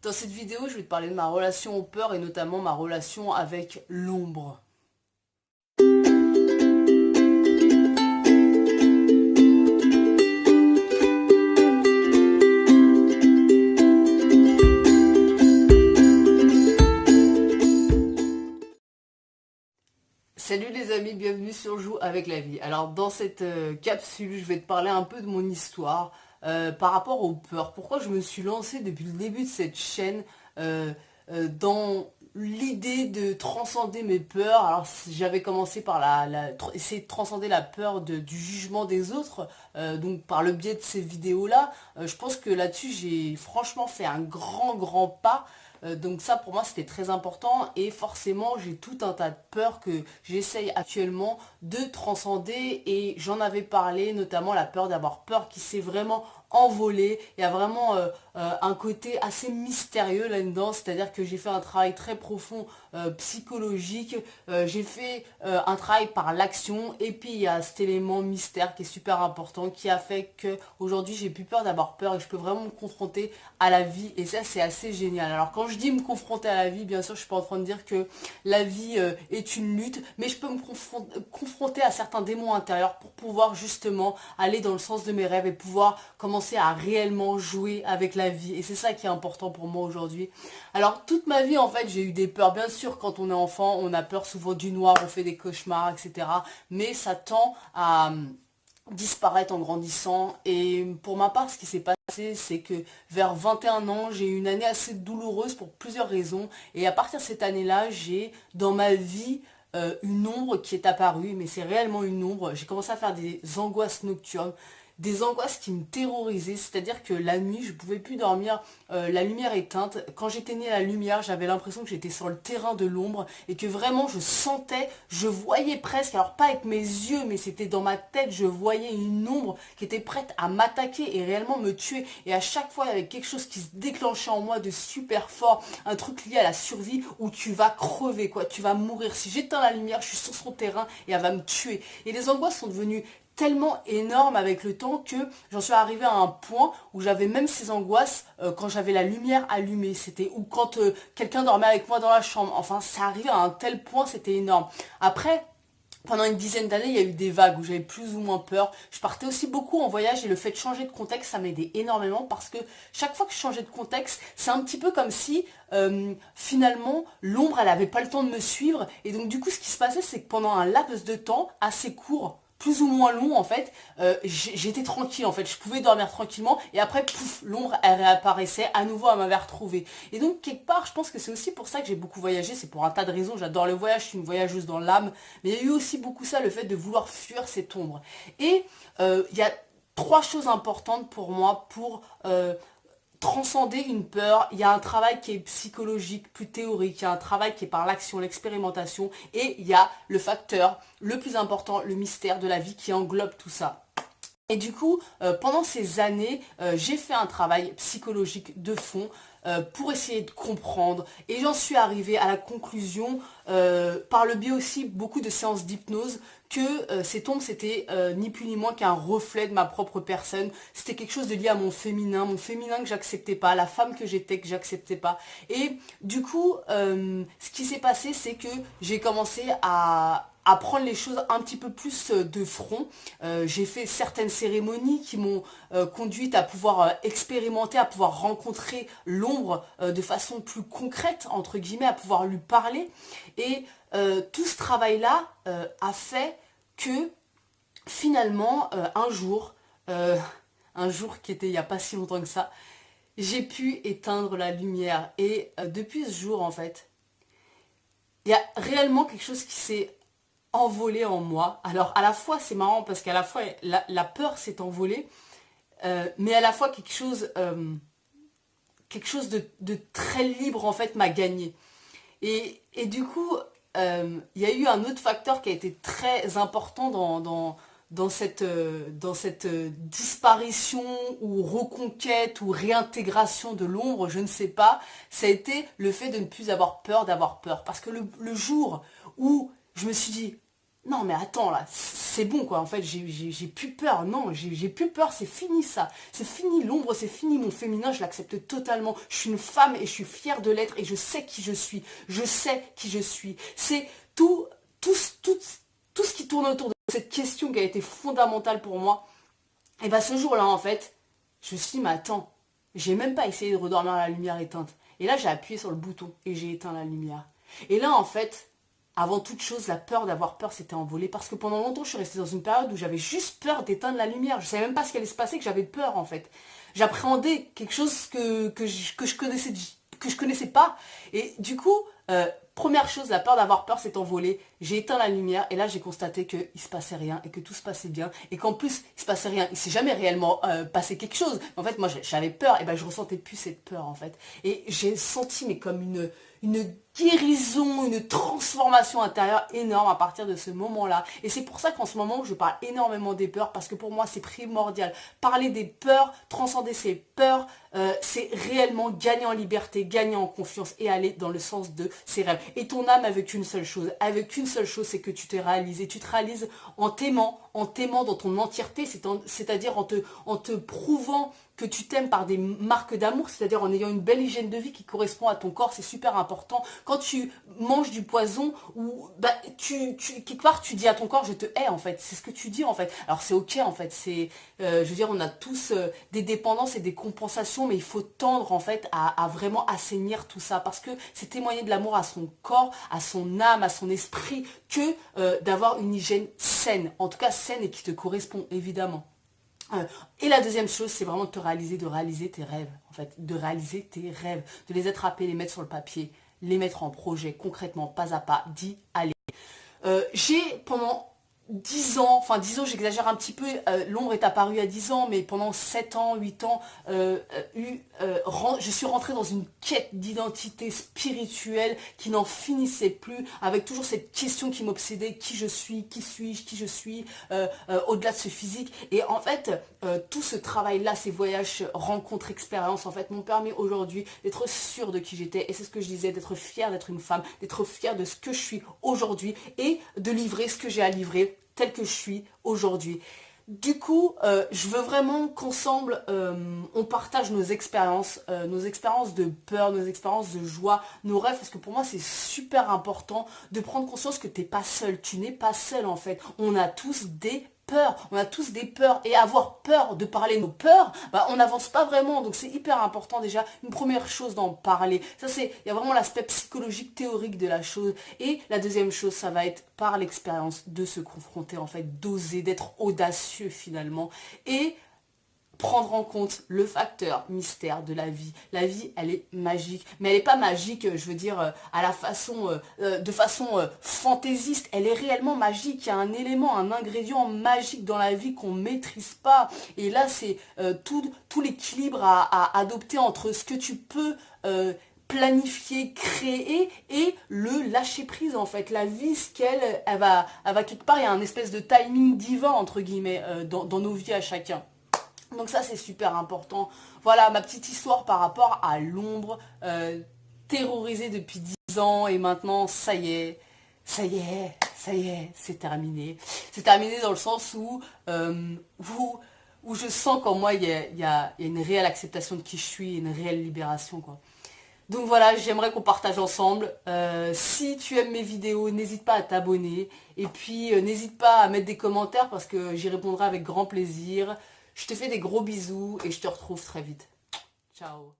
Dans cette vidéo, je vais te parler de ma relation aux peurs et notamment ma relation avec l'ombre. Salut les amis, bienvenue sur Joue avec la vie. Alors dans cette capsule, je vais te parler un peu de mon histoire par rapport aux peurs. Pourquoi je me suis lancée depuis le début de cette chaîne dans l'idée de transcender mes peurs. Alors j'avais commencé par essayer de transcender la peur du jugement des autres, donc par le biais de ces vidéos-là. Je pense que là-dessus j'ai franchement fait un grand pas. Donc ça pour moi c'était très important et forcément j'ai tout un tas de peurs que j'essaye actuellement de transcender et j'en avais parlé, notamment la peur d'avoir peur qui s'est vraiment envolée. Il y a vraiment un côté assez mystérieux là-dedans, c'est-à-dire que j'ai fait un travail très profond psychologique, j'ai fait un travail par l'action et puis il y a cet élément mystère qui est super important qui a fait que aujourd'hui j'ai plus peur d'avoir peur et je peux vraiment me confronter à la vie et ça c'est assez génial. Alors quand je dis me confronter à la vie, bien sûr je suis pas en train de dire que la vie est une lutte, mais je peux me confronter à certains démons intérieurs pour pouvoir justement aller dans le sens de mes rêves et pouvoir commencer à réellement jouer avec la vie et c'est ça qui est important pour moi aujourd'hui. Alors toute ma vie en fait j'ai eu des peurs, bien sûr quand on est enfant on a peur souvent du noir, on fait des cauchemars etc. Mais ça tend à disparaître en grandissant et pour ma part ce qui s'est passé c'est que vers 21 ans j'ai eu une année assez douloureuse pour plusieurs raisons et à partir de cette année-là j'ai dans ma vie une ombre qui est apparue, mais c'est réellement une ombre. J'ai commencé à faire des angoisses nocturnes, des angoisses qui me terrorisaient, c'est-à-dire que la nuit, je pouvais plus dormir, la lumière éteinte. Quand j'éteignais la lumière, j'avais l'impression que j'étais sur le terrain de l'ombre et que vraiment je sentais, je voyais presque, alors pas avec mes yeux, mais c'était dans ma tête, je voyais une ombre qui était prête à m'attaquer et réellement me tuer. Et à chaque fois, il y avait quelque chose qui se déclenchait en moi de super fort, un truc lié à la survie où tu vas crever, quoi, tu vas mourir. Si j'éteins la lumière, je suis sur son terrain et elle va me tuer. Et les angoisses sont devenues tellement énorme avec le temps que j'en suis arrivée à un point où j'avais même ces angoisses quand j'avais la lumière allumée, c'était ou quand quelqu'un dormait avec moi dans la chambre, enfin ça arrivait à un tel point, c'était énorme. Après pendant une dizaine d'années, il y a eu des vagues où j'avais plus ou moins peur. Je partais aussi beaucoup en voyage et le fait de changer de contexte, ça m'aidait énormément parce que chaque fois que je changeais de contexte, c'est un petit peu comme si finalement l'ombre, elle avait pas le temps de me suivre. Et donc du coup, ce qui se passait, c'est que pendant un laps de temps assez court, plus ou moins long en fait, j'étais tranquille en fait, je pouvais dormir tranquillement et après pouf, l'ombre elle réapparaissait, à nouveau elle m'avait retrouvée. Et donc quelque part je pense que c'est aussi pour ça que j'ai beaucoup voyagé, c'est pour un tas de raisons, j'adore le voyage, je suis une voyageuse dans l'âme, mais il y a eu aussi beaucoup ça, le fait de vouloir fuir cette ombre. Et il y a trois choses importantes pour moi pour transcender une peur. Il y a un travail qui est psychologique, plus théorique, il y a un travail qui est par l'action, l'expérimentation, et il y a le facteur le plus important, le mystère de la vie qui englobe tout ça. Et du coup, pendant ces années, j'ai fait un travail psychologique de fond pour essayer de comprendre. Et j'en suis arrivée à la conclusion, par le biais aussi beaucoup de séances d'hypnose, que cette ombre c'était ni plus ni moins qu'un reflet de ma propre personne. C'était quelque chose de lié à mon féminin que j'acceptais pas, la femme que j'étais que j'acceptais pas. Et du coup, ce qui s'est passé, c'est que j'ai commencé à prendre les choses un petit peu plus de front. J'ai fait certaines cérémonies qui m'ont conduite à pouvoir expérimenter, à pouvoir rencontrer l'ombre de façon plus concrète, entre guillemets, à pouvoir lui parler. Et tout ce travail-là a fait que finalement, un jour qui était il n'y a pas si longtemps que ça, j'ai pu éteindre la lumière. Et depuis ce jour, en fait, il y a réellement quelque chose qui s'est envolé en moi. Alors à la fois c'est marrant parce qu'à la fois la peur s'est envolée, mais à la fois quelque chose de très libre en fait m'a gagné. Et du coup, il y a eu un autre facteur qui a été très important dans cette disparition ou reconquête ou réintégration de l'ombre, je ne sais pas, ça a été le fait de ne plus avoir peur d'avoir peur. Parce que le jour où je me suis dit, non mais attends là, c'est bon quoi, en fait j'ai plus peur, non, j'ai plus peur, c'est fini ça, c'est fini l'ombre, c'est fini mon féminin, je l'accepte totalement, je suis une femme et je suis fière de l'être et je sais qui je suis, je sais qui je suis, c'est tout, tout, tout ce qui tourne autour de cette question qui a été fondamentale pour moi, et bah ce jour-là en fait, je me suis dit mais attends, j'ai même pas essayé de redormir à la lumière éteinte, et là j'ai appuyé sur le bouton et j'ai éteint la lumière, et là en fait, avant toute chose, la peur d'avoir peur s'était envolée parce que pendant longtemps, je suis restée dans une période où j'avais juste peur d'éteindre la lumière. Je savais même pas ce qui allait se passer, que j'avais peur en fait. J'appréhendais quelque chose que je connaissais pas. Et du coup, première chose, la peur d'avoir peur s'est envolée. J'ai éteint la lumière et là, j'ai constaté qu'il se passait rien et que tout se passait bien. Et qu'en plus, il se passait rien. Il s'est jamais réellement passé quelque chose. En fait, moi, j'avais peur et ben, je ressentais plus cette peur en fait. Et j'ai senti, mais comme une guérison, une transformation intérieure énorme à partir de ce moment-là. Et c'est pour ça qu'en ce moment, je parle énormément des peurs, parce que pour moi, c'est primordial. Parler des peurs, transcender ces peurs, c'est réellement gagner en liberté, gagner en confiance et aller dans le sens de ses rêves. Et ton âme avec une seule chose, c'est que tu t'es réalisé. Tu te réalises en t'aimant dans ton entièreté, c'est-à-dire en te prouvant que tu t'aimes par des marques d'amour, c'est-à-dire en ayant une belle hygiène de vie qui correspond à ton corps, c'est super important. Quand tu manges du poison, ou bah, quelque part tu dis à ton corps je te hais en fait, c'est ce que tu dis en fait. Alors c'est ok en fait, je veux dire on a tous des dépendances et des compensations, mais il faut tendre en fait à vraiment assainir tout ça, parce que c'est témoigner de l'amour à son corps, à son âme, à son esprit, que d'avoir une hygiène saine, en tout cas saine et qui te correspond évidemment. Et la deuxième chose, c'est vraiment de réaliser tes rêves, en fait, de réaliser tes rêves, de les attraper, les mettre sur le papier, les mettre en projet, concrètement, pas à pas, d'y aller. J'ai pendant 10 ans, enfin 10 ans j'exagère un petit peu, l'ombre est apparue à 10 ans, mais pendant 7 ans, 8 ans, je suis rentrée dans une quête d'identité spirituelle qui n'en finissait plus, avec toujours cette question qui m'obsédait, qui je suis, qui je suis, au-delà de ce physique. Et en fait, tout ce travail-là, ces voyages, rencontres, expériences, en fait, m'ont permis aujourd'hui d'être sûre de qui j'étais, et c'est ce que je disais, d'être fière d'être une femme, d'être fière de ce que je suis aujourd'hui, et de livrer ce que j'ai à livrer, tel que je suis aujourd'hui. Du coup, je veux vraiment qu'ensemble, on partage nos expériences de peur, nos expériences de joie, nos rêves, parce que pour moi, c'est super important de prendre conscience que t'es pas seul, tu n'es pas seul en fait. On a tous des peurs, on a tous des peurs, et avoir peur de parler nos peurs, bah, on n'avance pas vraiment, donc c'est hyper important déjà, une première chose d'en parler, ça c'est, il y a vraiment l'aspect psychologique, théorique de la chose, et la deuxième chose, ça va être par l'expérience de se confronter en fait, d'oser, d'être audacieux finalement, et prendre en compte le facteur mystère de la vie. La vie, elle est magique, mais elle n'est pas magique, je veux dire, à la façon, de façon fantaisiste. Elle est réellement magique. Il y a un élément, un ingrédient magique dans la vie qu'on ne maîtrise pas. Et là, c'est tout l'équilibre à adopter entre ce que tu peux planifier, créer, et le lâcher prise en fait. La vie, ce qu'elle elle va quelque part, il y a un espèce de timing divin entre guillemets dans nos vies à chacun. Donc ça c'est super important. Voilà ma petite histoire par rapport à l'ombre, terrorisée depuis 10 ans, et maintenant ça y est, c'est terminé. C'est terminé dans le sens où je sens qu'en moi il y a une réelle acceptation de qui je suis, une réelle libération quoi. Donc voilà, j'aimerais qu'on partage ensemble. Si tu aimes mes vidéos, n'hésite pas à t'abonner. Et puis n'hésite pas à mettre des commentaires, parce que j'y répondrai avec grand plaisir. Je te fais des gros bisous et je te retrouve très vite. Ciao.